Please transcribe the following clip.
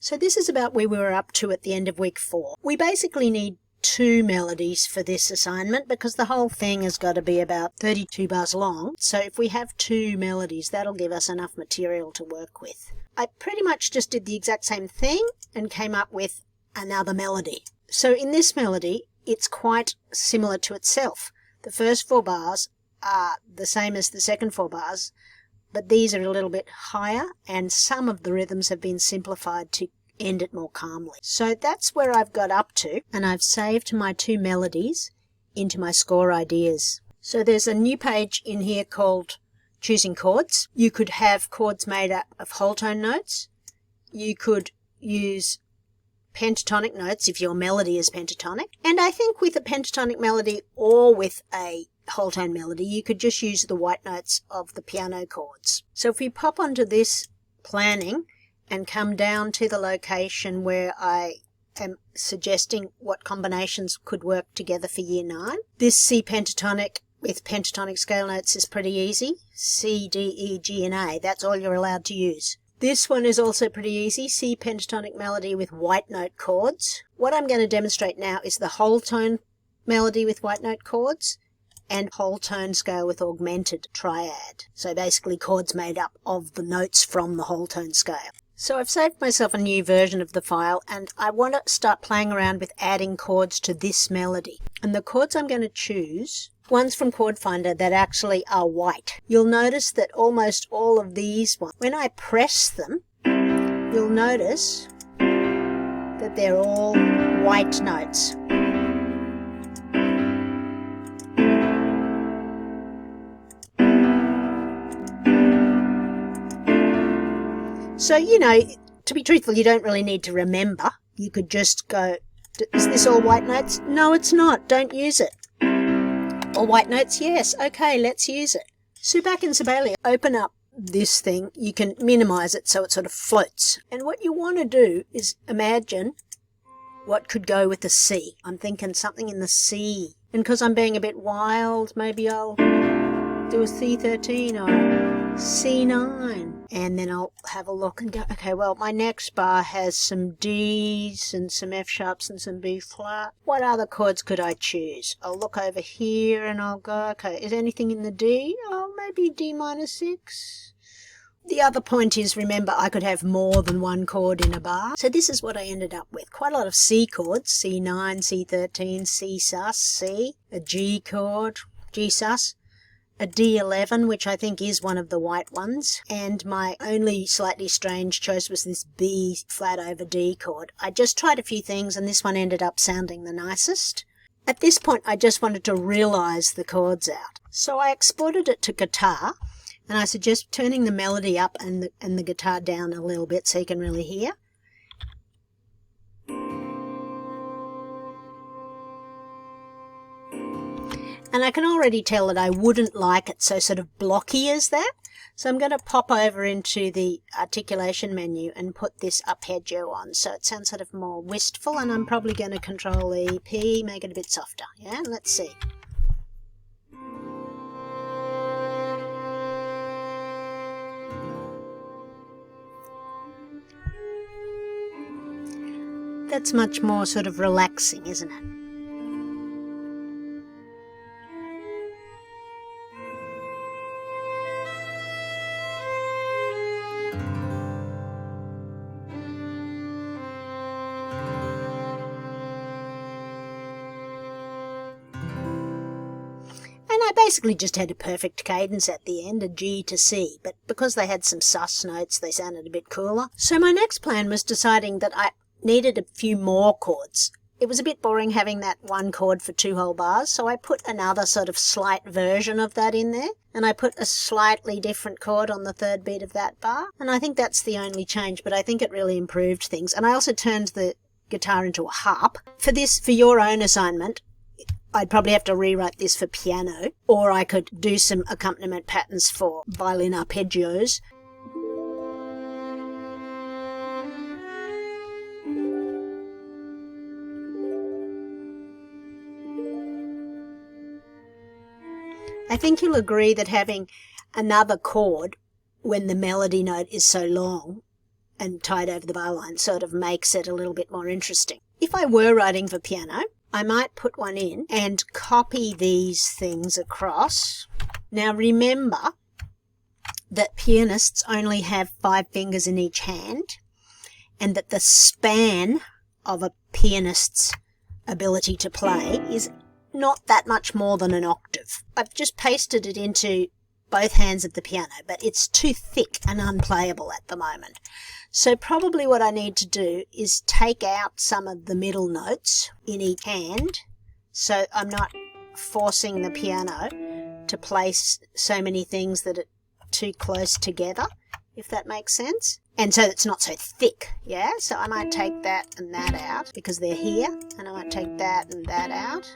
So this is about where we were up to at the end of week 4. We basically need 2 melodies for this assignment because the whole thing has got to be about 32 bars long. So if we have 2 melodies, that'll give us enough material to work with. I pretty much just did the exact same thing and came up with another melody. So in this melody, it's quite similar to itself. The first 4 bars are the same as the second 4 bars, but these are a little bit higher, and some of the rhythms have been simplified to end it more calmly. So that's where I've got up to, and I've saved my 2 melodies into my score ideas. So there's a new page in here called Choosing Chords. You could have chords made up of whole tone notes. You could use pentatonic notes if your melody is pentatonic. And I think with a pentatonic melody or with a whole tone melody, you could just use the white notes of the piano chords. So if we pop onto this planning and come down to the location where I am suggesting what combinations could work together for year 9, this C pentatonic with pentatonic scale notes is pretty easy. C, D, E, G, and A, that's all you're allowed to use. This one is also pretty easy, C pentatonic melody with white note chords. What I'm going to demonstrate now is the whole tone melody with white note chords and whole tone scale with augmented triad. So basically chords made up of the notes from the whole tone scale. So I've saved myself a new version of the file, and I want to start playing around with adding chords to this melody. And the chords I'm going to choose, one's from Chord Finder that actually are white. You'll notice that almost all of these ones, when I press them, you'll notice that they're all white notes. So, to be truthful, you don't really need to remember. You could just go, is this all white notes? No, it's not. Don't use it. All white notes? Yes. Okay, let's use it. So back in Sibelius, open up this thing. You can minimize it so it sort of floats. And what you want to do is imagine what could go with the C. I'm thinking something in the C. And because I'm being a bit wild, maybe I'll do a C13 or C9. And then I'll have a look and go, okay, well, my next bar has some Ds and some F sharps and some B flat. What other chords could I choose? I'll look over here and I'll go, okay, is anything in the D? Oh, maybe D minor 6. The other point is, remember, I could have more than one chord in a bar. So this is what I ended up with. Quite a lot of C chords, C9, C13, C sus, C, a G chord, G sus, a D11, which I think is one of the white ones, and my only slightly strange choice was this B flat over D chord. I just tried a few things and this one ended up sounding the nicest. At this point I just wanted to realize the chords out. So I exported it to guitar, and I suggest turning the melody up and the guitar down a little bit so you can really hear. And I can already tell that I wouldn't like it so sort of blocky as that. So I'm going to pop over into the articulation menu and put this arpeggio on so it sounds sort of more wistful, and I'm probably going to Control EP, make it a bit softer. Yeah, let's see. That's much more sort of relaxing, isn't it? I basically just had a perfect cadence at the end, a G to C, but because they had some sus notes, they sounded a bit cooler. So my next plan was deciding that I needed a few more chords. It was a bit boring having that one chord for 2 whole bars, so I put another sort of slight version of that in there, and I put a slightly different chord on the 3rd beat of that bar, and I think that's the only change, but I think it really improved things. And I also turned the guitar into a harp. For your own assignment, I'd probably have to rewrite this for piano, or I could do some accompaniment patterns for violin arpeggios. I think you'll agree that having another chord when the melody note is so long and tied over the bar line sort of makes it a little bit more interesting. If I were writing for piano, I might put one in and copy these things across. Now remember that pianists only have 5 fingers in each hand, and that the span of a pianist's ability to play is not that much more than an octave. I've just pasted it into both hands of the piano, but it's too thick and unplayable at the moment. So probably what I need to do is take out some of the middle notes in each hand, so I'm not forcing the piano to place so many things that are too close together, if that makes sense. And so it's not so thick, yeah? So I might take that and that out because they're here, and I might take that and that out.